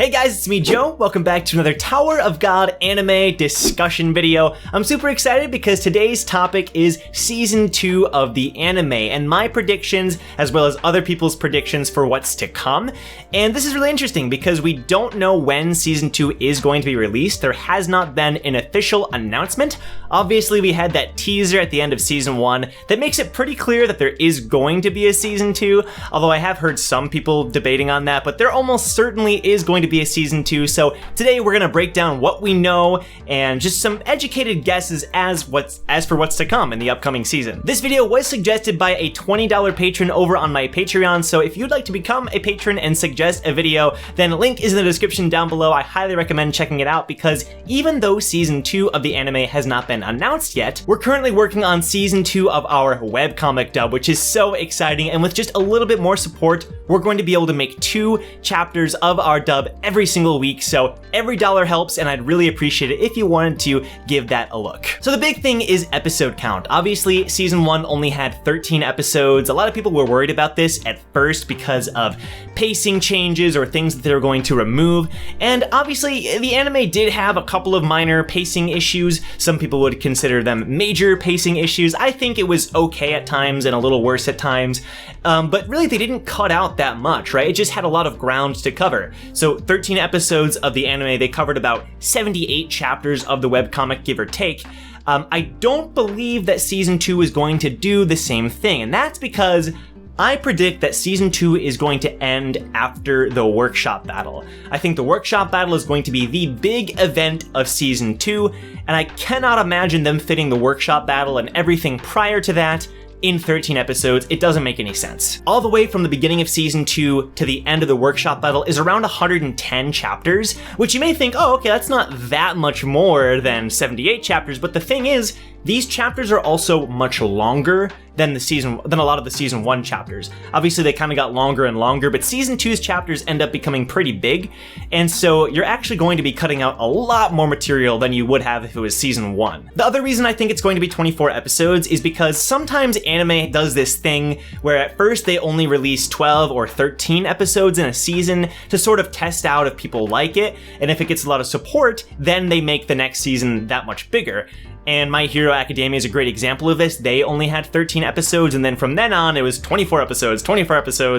Hey guys, it's me Joe. Welcome back to another Tower of God anime discussion video. I'm super excited because today's topic is Season 2 of the anime and my predictions as well as other people's predictions for what's to come. And this is really interesting because we don't know when Season 2 is going to be released. There has not been an official announcement. Obviously, we had that teaser at the end of Season 1 that makes it pretty clear that there is going to be a Season 2, although I have heard some people debating on that, but there almost certainly is going to be a Season 2, so today we're going to break down what we know and just some educated guesses as for what's to come in the upcoming season. This video was suggested by a $20 patron over on my Patreon, so if you'd like to become a patron and suggest a video, then link is in the description down below. I highly recommend checking it out because even though Season 2 of the anime has not been announced yet, we're currently working on Season 2 of our webcomic dub, which is so exciting, and with just a little bit more support, we're going to be able to make 2 chapters of our dub every single week, so every dollar helps and I'd really appreciate it if you wanted to give that a look. So the big thing is episode count. Obviously, Season 1 only had 13 episodes. A lot of people were worried about this at first because of pacing changes or things that they were going to remove, and obviously the anime did have a couple of minor pacing issues. Some people would consider them major pacing issues. I think it was okay at times and a little worse at times, but really they didn't cut out that much, right? It just had a lot of ground to cover. So 13 episodes of the anime, they covered about 78 chapters of the webcomic, give or take. I don't believe that Season 2 is going to do the same thing, and that's because I predict that Season 2 is going to end after the workshop battle. I think the workshop battle is going to be the big event of Season 2, and I cannot imagine them fitting the workshop battle and everything prior to that in 13 episodes. It doesn't make any sense. All the way from the beginning of Season 2 to the end of the workshop battle is around 110 chapters, which you may think, oh, okay, that's not that much more than 78 chapters, but the thing is, these chapters are also much longer than a lot of the Season 1 chapters. Obviously, they kind of got longer and longer, but Season 2's chapters end up becoming pretty big, and so you're actually going to be cutting out a lot more material than you would have if it was Season 1. The other reason I think it's going to be 24 episodes is because sometimes anime does this thing where at first they only release 12 or 13 episodes in a season to sort of test out if people like it, and if it gets a lot of support, then they make the next season that much bigger. And My Hero Academia is a great example of this. They only had 13 episodes, and then from then on, it was 24 episodes,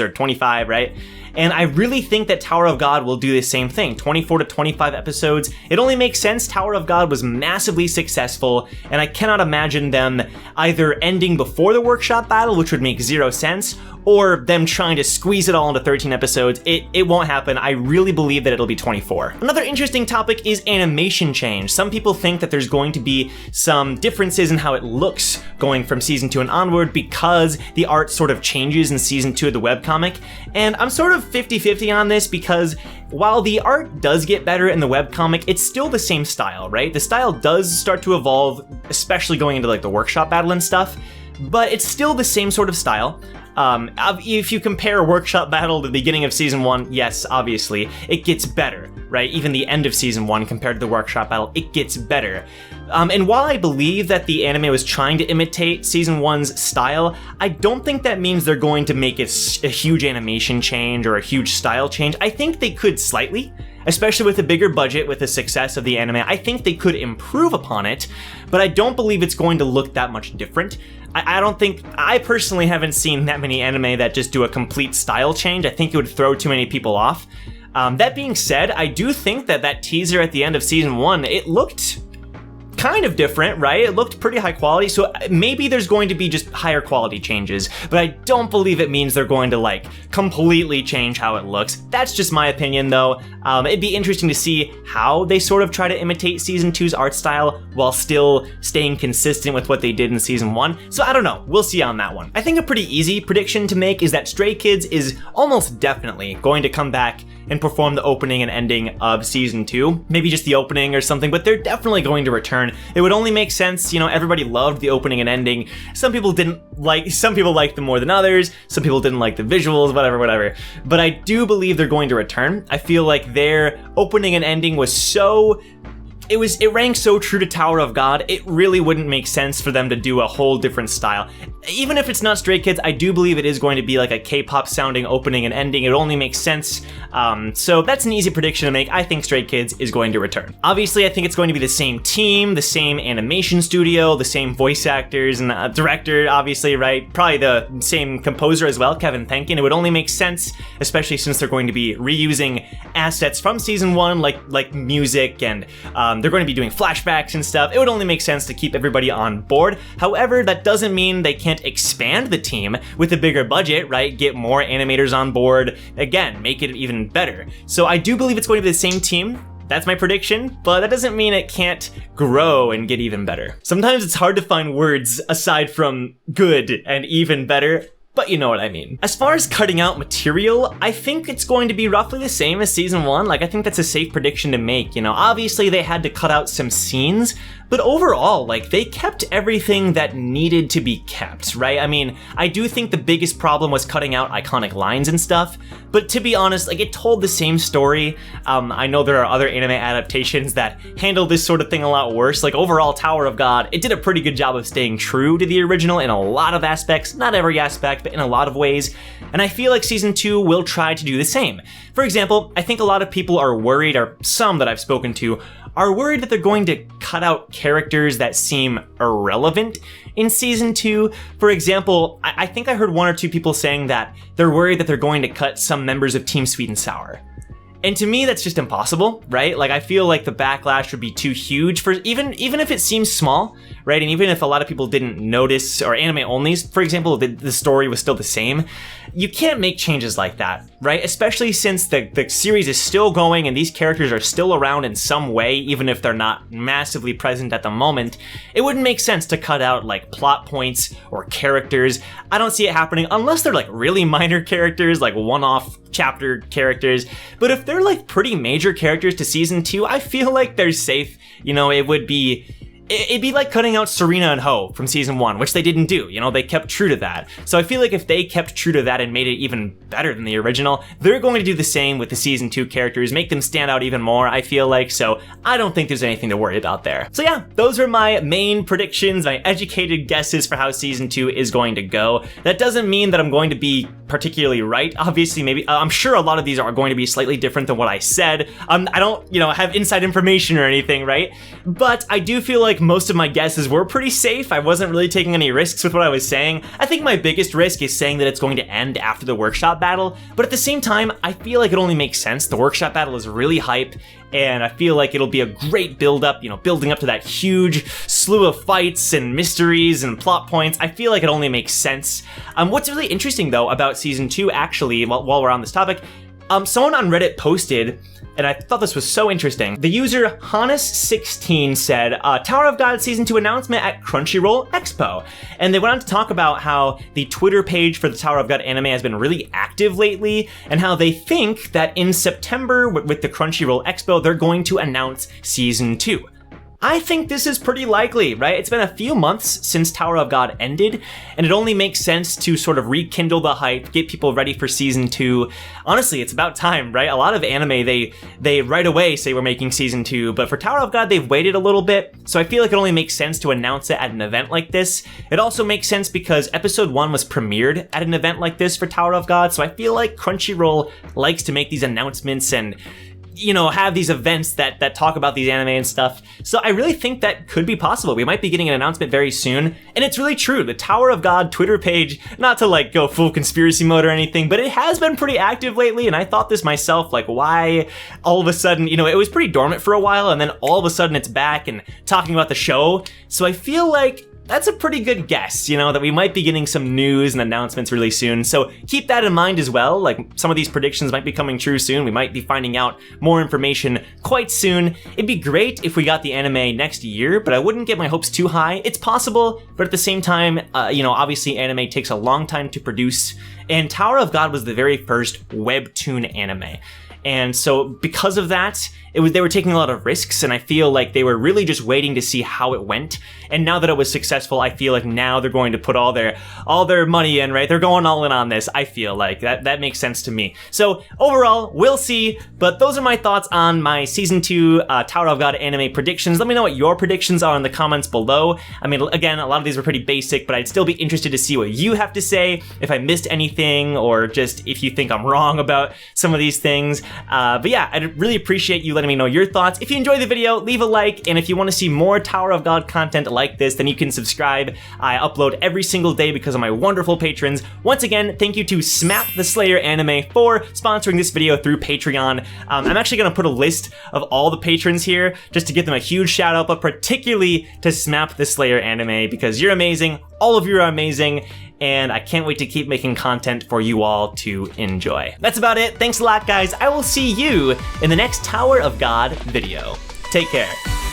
or 25, right? And I really think that Tower of God will do the same thing, 24 to 25 episodes. It only makes sense. Tower of God was massively successful, and I cannot imagine them either ending before the workshop battle, which would make 0 sense, or them trying to squeeze it all into 13 episodes. It won't happen. I really believe that it'll be 24. Another interesting topic is animation change. Some people think that there's going to be some differences in how it looks going from Season 2 and onward because the art sort of changes in Season 2 of the webcomic, and I'm sort of 50-50 on this because while the art does get better in the webcomic, it's still the same style, right? The style does start to evolve, especially going into like the workshop battle and stuff, but it's still the same sort of style. If you compare Workshop Battle to the beginning of Season 1, yes, obviously, it gets better, right? Even the end of Season 1 compared to the Workshop Battle, it gets better. And while I believe that the anime was trying to imitate Season 1's style, I don't think that means they're going to make it a huge animation change or a huge style change. I think they could slightly, especially with a bigger budget, with the success of the anime. I think they could improve upon it, but I don't believe it's going to look that much different. I personally haven't seen that many anime that just do a complete style change. I think it would throw too many people off. That being said, I do think that teaser at the end of Season 1, it looked kind of different, right? It looked pretty high quality, so maybe there's going to be just higher quality changes, but I don't believe it means they're going to like completely change how it looks. That's just my opinion though. It'd be interesting to see how they sort of try to imitate Season 2's art style while still staying consistent with what they did in Season 1, so I don't know, we'll see on that one. I think a pretty easy prediction to make is that Stray Kids is almost definitely going to come back and perform the opening and ending of Season 2. Maybe just the opening or something, but they're definitely going to return. It would only make sense, you know, everybody loved the opening and ending. Some people liked them more than others, some people didn't like the visuals, whatever. But I do believe they're going to return. I feel like their opening and ending was so it rang so true to Tower of God, it really wouldn't make sense for them to do a whole different style. Even if it's not Stray Kids, I do believe it is going to be like a K-pop sounding opening and ending. It only makes sense. So that's an easy prediction to make. I think Stray Kids is going to return. Obviously, I think it's going to be the same team, the same animation studio, the same voice actors and director, obviously, right? Probably the same composer as well, Kevin Thenkin. It would only make sense, especially since they're going to be reusing assets from season 1, like music, and they're going to be doing flashbacks and stuff. It would only make sense to keep everybody on board. However, that doesn't mean they can't expand the team with a bigger budget, right? Get more animators on board. Again, make it even better. So I do believe it's going to be the same team. That's my prediction, but that doesn't mean it can't grow and get even better. Sometimes it's hard to find words aside from good and even better, but you know what I mean. As far as cutting out material, I think it's going to be roughly the same as season 1. Like, I think that's a safe prediction to make, you know. Obviously, they had to cut out some scenes, but overall, like, they kept everything that needed to be kept, right? I mean, I do think the biggest problem was cutting out iconic lines and stuff, but to be honest, like, it told the same story. I know there are other anime adaptations that handle this sort of thing a lot worse. Like, overall, Tower of God, it did a pretty good job of staying true to the original in a lot of aspects, not every aspect, but in a lot of ways, and I feel like season 2 will try to do the same. For example, I think a lot of people are worried, or some that I've spoken to, are worried that they're going to cut out characters that seem irrelevant in season 2. For example, I think I heard 1 or 2 people saying that they're worried that they're going to cut some members of Team Sweet and Sour. And to me, that's just impossible, right? Like, I feel like the backlash would be too huge for even if it seems small, right? And even if a lot of people didn't notice, or anime onlys, for example, the story was still the same, you can't make changes like that, right? Especially since the series is still going and these characters are still around in some way, even if they're not massively present at the moment. It wouldn't make sense to cut out like plot points or characters. I don't see it happening unless they're like really minor characters, like one-off chapter characters. But if they're like pretty major characters to season 2, I feel like they're safe. You know, it'd be like cutting out Serena and Ho from season 1, which they didn't do. You know, they kept true to that. So I feel like if they kept true to that and made it even better than the original, they're going to do the same with the season 2 characters, make them stand out even more, I feel like. So I don't think there's anything to worry about there. So yeah, those are my main predictions, my educated guesses for how season 2 is going to go. That doesn't mean that I'm going to be particularly right. Obviously, maybe I'm sure a lot of these are going to be slightly different than what I said. I don't, you know, have inside information or anything, right? But I do feel like most of my guesses were pretty safe. I wasn't really taking any risks with what I was saying. I think my biggest risk is saying that it's going to end after the workshop battle, but at the same time, I feel like it only makes sense. The workshop battle is really hype, and I feel like it'll be a great build-up, you know, building up to that huge slew of fights and mysteries and plot points. I feel like it only makes sense. What's really interesting, though, about season 2, actually, while we're on this topic, someone on Reddit posted, and I thought this was so interesting. The user Hannes16 said, Tower of God Season 2 announcement at Crunchyroll Expo. And they went on to talk about how the Twitter page for the Tower of God anime has been really active lately, and how they think that in September, with the Crunchyroll Expo, they're going to announce Season 2. I think this is pretty likely, right? It's been a few months since Tower of God ended, and it only makes sense to sort of rekindle the hype, get people ready for season 2. Honestly, it's about time, right? A lot of anime, they right away say we're making season 2, but for Tower of God, they've waited a little bit, so I feel like it only makes sense to announce it at an event like this. It also makes sense because episode 1 was premiered at an event like this for Tower of God, so I feel like Crunchyroll likes to make these announcements and, you know, have these events that talk about these anime and stuff. So I really think that could be possible. We might be getting an announcement very soon. And it's really true. The Tower of God Twitter page, not to like go full conspiracy mode or anything, but it has been pretty active lately. And I thought this myself, like, why all of a sudden, you know, it was pretty dormant for a while, and then all of a sudden it's back and talking about the show. So I feel like that's a pretty good guess, you know, that we might be getting some news and announcements really soon. So keep that in mind as well. Like, some of these predictions might be coming true soon. We might be finding out more information quite soon. It'd be great if we got the anime next year, but I wouldn't get my hopes too high. It's possible, but at the same time, you know, obviously anime takes a long time to produce, and Tower of God was the very first webtoon anime. And so because of that, they were taking a lot of risks, and I feel like they were really just waiting to see how it went. And now that it was successful, I feel like now they're going to put all their money in, right? They're going all in on this. I feel like that makes sense to me. So overall, we'll see, but those are my thoughts on my Season 2 Tower of God anime predictions. Let me know what your predictions are in the comments below. I mean, again, a lot of these were pretty basic, but I'd still be interested to see what you have to say, if I missed anything, or just if you think I'm wrong about some of these things. But yeah, I'd really appreciate you letting me know your thoughts. If you enjoyed the video, leave a like, and if you want to see more Tower of God content like this, then you can subscribe. I upload every single day because of my wonderful patrons. Once again, thank you to Smap the Slayer Anime for sponsoring this video through Patreon. I'm actually going to put a list of all the patrons here just to give them a huge shout out, but particularly to Smap the Slayer Anime because you're amazing. All of you are amazing, and I can't wait to keep making content for you all to enjoy. That's about it. Thanks a lot, guys. I will see you in the next Tower of God video. Take care.